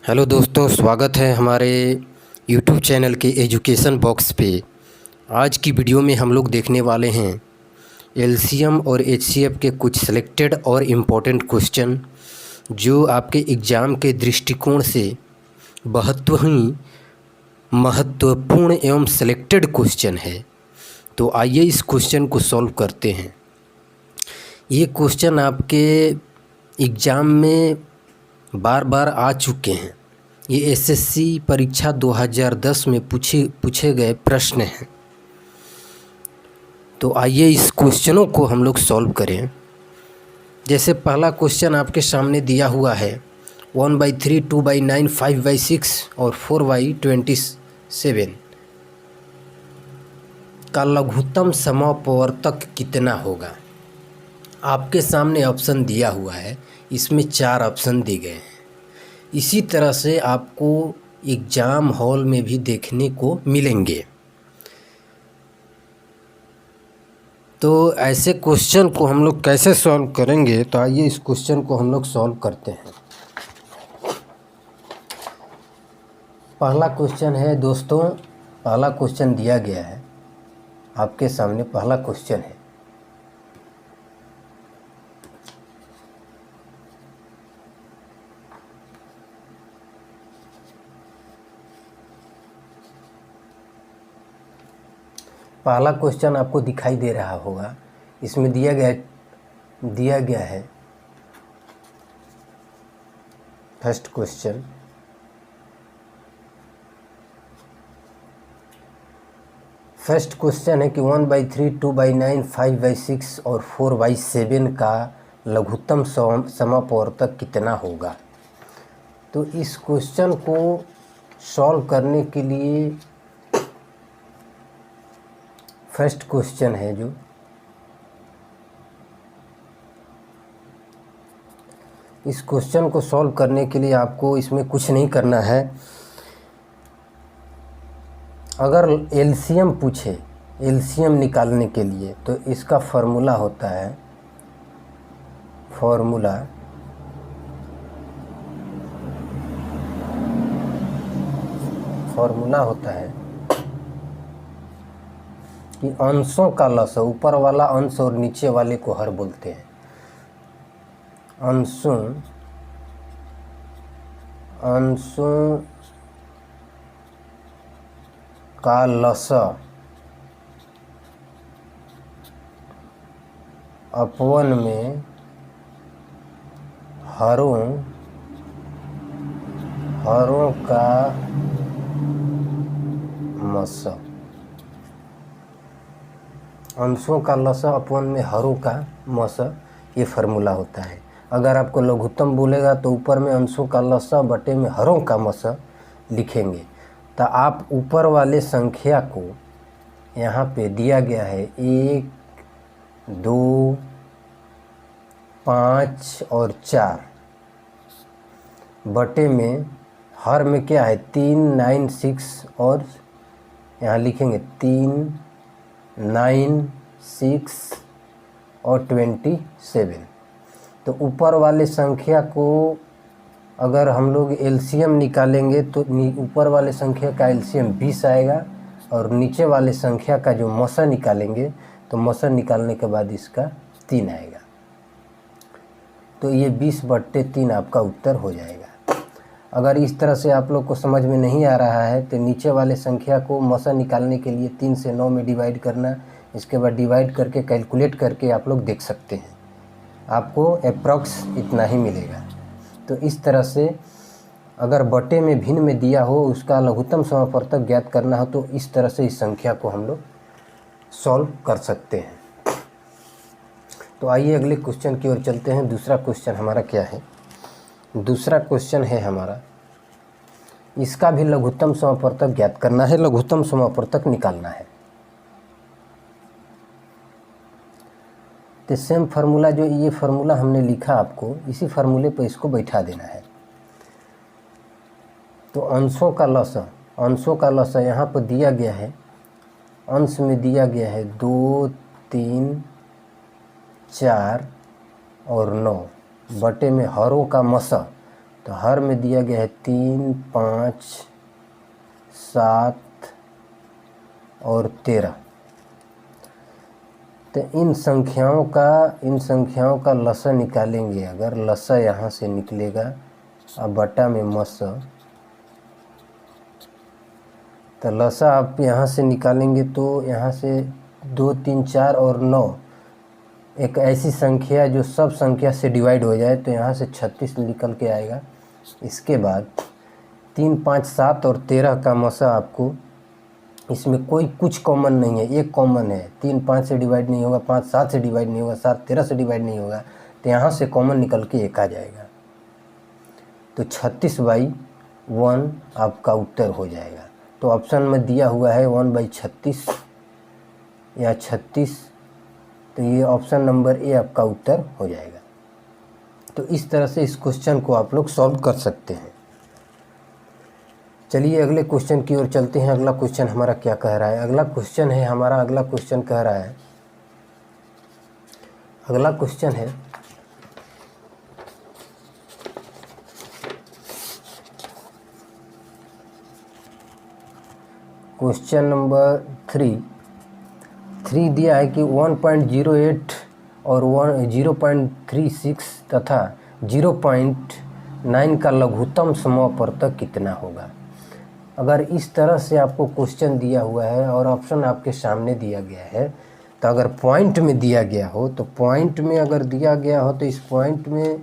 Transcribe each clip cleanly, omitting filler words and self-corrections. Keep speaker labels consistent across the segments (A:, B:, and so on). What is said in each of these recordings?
A: Hello दोस्तों, स्वागत है हमारे यूट्यूब चैनल के एजुकेशन बॉक्स पे। आज की वीडियो में हम लोग देखने वाले हैं एलसीएम और एचसीएफ के कुछ सिलेक्टेड और इम्पोर्टेंट क्वेश्चन जो आपके एग्ज़ाम के दृष्टिकोण से महत्वपूर्ण एवं सिलेक्टेड क्वेश्चन है। तो आइए इस क्वेश्चन को सॉल्व करते हैं। ये क्वेश्चन आपके एग्ज़ाम में बार बार आ चुके हैं। ये एसएससी परीक्षा 2010 में पूछे गए प्रश्न हैं। तो आइए इस क्वेश्चनों को हम लोग सॉल्व करें। जैसे पहला क्वेश्चन आपके सामने दिया हुआ है 1/3, 2/9, 5/6 और 4/27 का लघुत्तम समापवर्तक कितना होगा। आपके सामने ऑप्शन दिया हुआ है, इसमें 4 ऑप्शन दिए गए हैं। इसी तरह से आपको एग्ज़ाम हॉल में भी देखने को मिलेंगे। तो ऐसे क्वेश्चन को हम लोग कैसे सॉल्व करेंगे, तो आइए इस क्वेश्चन को हम लोग सॉल्व करते हैं। पहला क्वेश्चन है दोस्तों, पहला क्वेश्चन दिया गया है आपके सामने। पहला क्वेश्चन है पहला क्वेश्चन आपको दिखाई दे रहा होगा। इसमें दिया गया है फर्स्ट क्वेश्चन। फर्स्ट क्वेश्चन है कि 1/3, 2/9, 5/6 और 4/7 का लघुत्तम समापवर्तक कितना होगा। तो इस क्वेश्चन को सॉल्व करने के लिए फर्स्ट क्वेश्चन है जो इस क्वेश्चन को सॉल्व करने के लिए आपको इसमें कुछ नहीं करना है। अगर एलसीएम पूछे, एलसीएम निकालने के लिए, तो इसका फार्मूला होता है फार्मूला होता है कि अंशों का लसाअ, ऊपर वाला अंश और नीचे वाले को हर बोलते हैं। अंशों का लसाअ अपवन में हरों का मसा। अंशों का लसाअ अपवन में हरों का मसा, ये फार्मूला होता है। अगर आपको लघुत्तम बोलेगा तो ऊपर में अंशों का लसाअ बटे में हरों का मसा लिखेंगे। तो आप ऊपर वाले संख्या को, यहाँ पे दिया गया है 1, 2, 5 और 4 बटे में हर में क्या है 3, 9, 6 और यहाँ लिखेंगे 3, 9, 6 और 27। तो ऊपर वाले संख्या को अगर हम लोग एलसीएम निकालेंगे तो ऊपर वाले संख्या का एलसीएम 20 आएगा और नीचे वाले संख्या का जो मसा निकालेंगे तो मसा निकालने के बाद इसका 3 आएगा। तो ये 20/3 आपका उत्तर हो जाएगा। अगर इस तरह से आप लोग को समझ में नहीं आ रहा है तो नीचे वाले संख्या को मसा निकालने के लिए 3 से 9 में डिवाइड करना, इसके बाद डिवाइड करके कैलकुलेट करके आप लोग देख सकते हैं, आपको अप्रॉक्स इतना ही मिलेगा। तो इस तरह से अगर बटे में भिन्न में दिया हो, उसका लघुत्तम समापवर्तक ज्ञात करना हो, तो इस तरह से इस संख्या को हम लोग सॉल्व कर सकते हैं। तो आइए अगले क्वेश्चन की ओर चलते हैं। दूसरा क्वेश्चन हमारा क्या है? दूसरा क्वेश्चन है हमारा, इसका भी लघुत्तम समापवर्तक ज्ञात करना है, लघुत्तम समापवर्तक निकालना है। तो सेम फार्मूला, जो ये फार्मूला हमने लिखा आपको, इसी फार्मूले पर इसको बैठा देना है। तो अंशों का लसाअ यहाँ पर दिया गया है, अंश में दिया गया है 2, 3, 4 और 9 बटे में हरों का मसा। तो हर में दिया गया है 3, 5, 7 और 13। तो इन संख्याओं का लसा निकालेंगे। अगर लसा यहाँ से निकलेगा अब बटा में मस, तो लसा आप यहाँ से निकालेंगे तो यहाँ से 2, 3, 4 और 9 एक ऐसी संख्या जो सब संख्या से डिवाइड हो जाए, तो यहाँ से 36 निकल के आएगा। इसके बाद 3, 5, 7 और 13 का मसा आपको, इसमें कोई कुछ कॉमन नहीं है, एक कॉमन है। 3, 5 से डिवाइड नहीं होगा, 5, 7 से डिवाइड नहीं होगा, 7, 13 से डिवाइड नहीं होगा, तो यहाँ से कॉमन निकल के 1 आ जाएगा। तो 36/1 आपका उत्तर हो जाएगा। तो ऑप्शन में दिया हुआ है 1/36 या 36, तो ये ऑप्शन नंबर ए आपका उत्तर हो जाएगा। तो इस तरह से इस क्वेश्चन को आप लोग सॉल्व कर सकते हैं। चलिए अगले क्वेश्चन की ओर चलते हैं। अगला क्वेश्चन हमारा क्या कह रहा है? अगला क्वेश्चन कह रहा है, अगला क्वेश्चन है क्वेश्चन नंबर 3 दिया है कि 1.08 और 0.36 तथा 0.9 का लघुत्तम समापवर्तक कितना होगा। अगर इस तरह से आपको क्वेश्चन दिया हुआ है और ऑप्शन आपके सामने दिया गया है, तो अगर पॉइंट में दिया गया हो, तो पॉइंट में अगर दिया गया हो तो इस पॉइंट में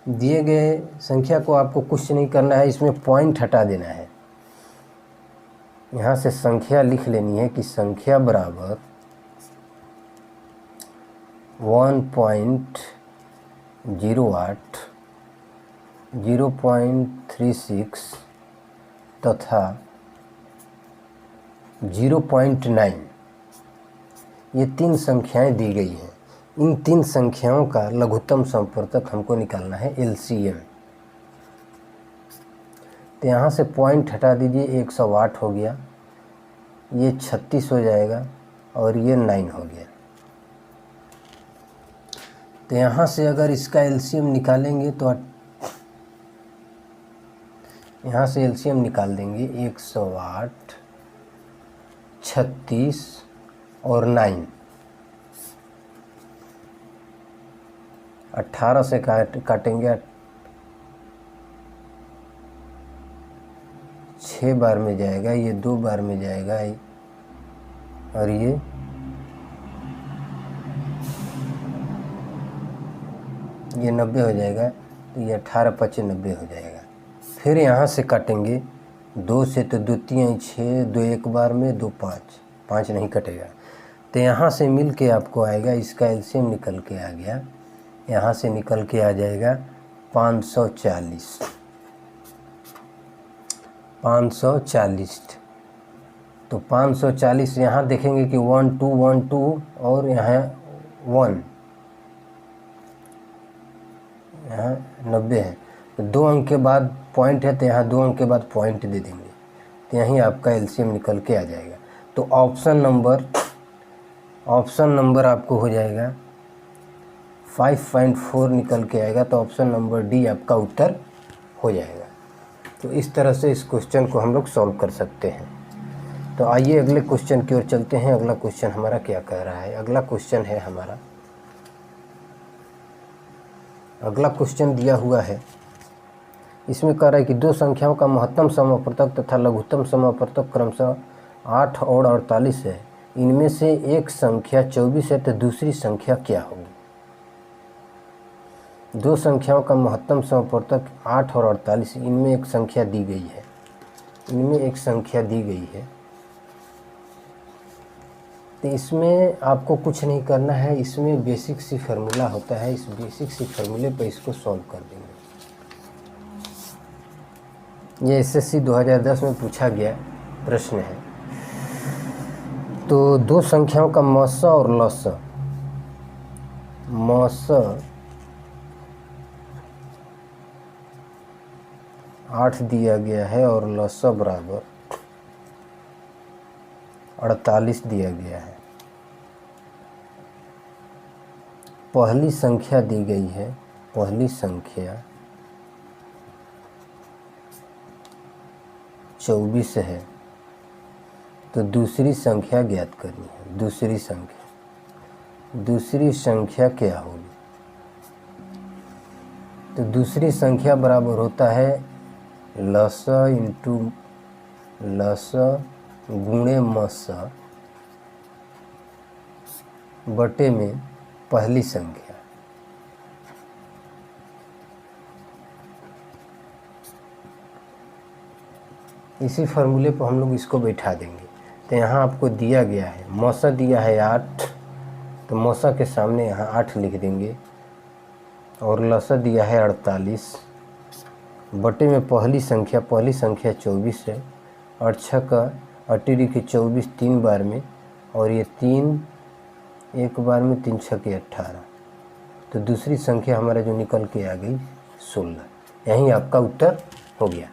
A: दिए गए संख्या को आपको कुछ नहीं करना है, इसमें पॉइंट हटा देना है। यहाँ से संख्या लिख लेनी है कि संख्या बराबर 1.08, 0.36 तथा 0.9, ये 3 संख्याएं दी गई हैं। इन 3 संख्याओं का लघुत्तम समापवर्तक हमको निकालना है, LCM। तो यहाँ से पॉइंट हटा दीजिए, 108 हो गया, ये 36 हो जाएगा और ये 9 हो गया। तो यहाँ से अगर इसका LCM निकालेंगे तो यहाँ से LCM निकाल देंगे, 108, 36 और 9, 18 से काटेंगे, 6 बार में जाएगा, ये 2 बार में जाएगा, और ये ये 90 हो जाएगा, तो ये 18, 25, 90 हो जाएगा। फिर यहाँ से काटेंगे 2 से, तो 2, 3, 6, 2 एक बार में, 2, 5 नहीं कटेगा। तो यहाँ से मिल के आपको आएगा, इसका एलसीएम निकल के आ गया, यहाँ से निकल के आ जाएगा 540। तो 540 यहाँ देखेंगे कि 1 2 1 2 और यहाँ 1, यहाँ 90 है, तो 2 अंक के बाद पॉइंट है, तो यहाँ 2 अंक के बाद पॉइंट दे देंगे, तो यहीं आपका एलसीएम निकल के आ जाएगा। तो ऑप्शन नंबर आपको हो जाएगा 5.4 निकल के आएगा, तो ऑप्शन नंबर डी आपका उत्तर हो जाएगा। तो इस तरह से इस क्वेश्चन को हम लोग सॉल्व कर सकते हैं। तो आइए अगले क्वेश्चन की ओर चलते हैं। अगला क्वेश्चन हमारा क्या कह रहा है? अगला क्वेश्चन दिया हुआ है, इसमें कह रहा है कि 2 संख्याओं का महत्तम समापवर्तक तथा लघुत्तम समापवर्तक क्रमशः 8 और 48 है। इनमें से एक संख्या 24 है, तो दूसरी संख्या क्या होगी? 2 संख्याओं का महत्तम समापवर्तक 8 और 48, इनमें एक संख्या दी गई है। तो इसमें आपको कुछ नहीं करना है, इसमें बेसिक सी फार्मूला होता है, इस बेसिक सी फार्मूले पर इसको सॉल्व कर देंगे। ये एसएससी 2010 में पूछा गया प्रश्न है। तो 2 संख्याओं का मस और लस, मस 8 दिया गया है और लस बराबर 48 दिया गया है। पहली संख्या दी गई है, पहली संख्या 24 है तो दूसरी संख्या ज्ञात करनी है। दूसरी संख्या क्या होगी? तो दूसरी संख्या बराबर होता है लसा इंटू लसा गुणे मसा बटे में पहली संख्या। इसी फार्मूले पर हम लोग इसको बैठा देंगे। तो यहाँ आपको दिया गया है मौसा दिया है 8, तो मौसा के सामने यहाँ 8 लिख देंगे, और लसा दिया है 48 बटे में पहली संख्या 24 है, और 6 का अटिरी के 24 3 बार में, और ये 3 एक बार में 3 6 के 18। तो दूसरी संख्या हमारा जो निकल के आ गई 16। यही आपका उत्तर हो गया।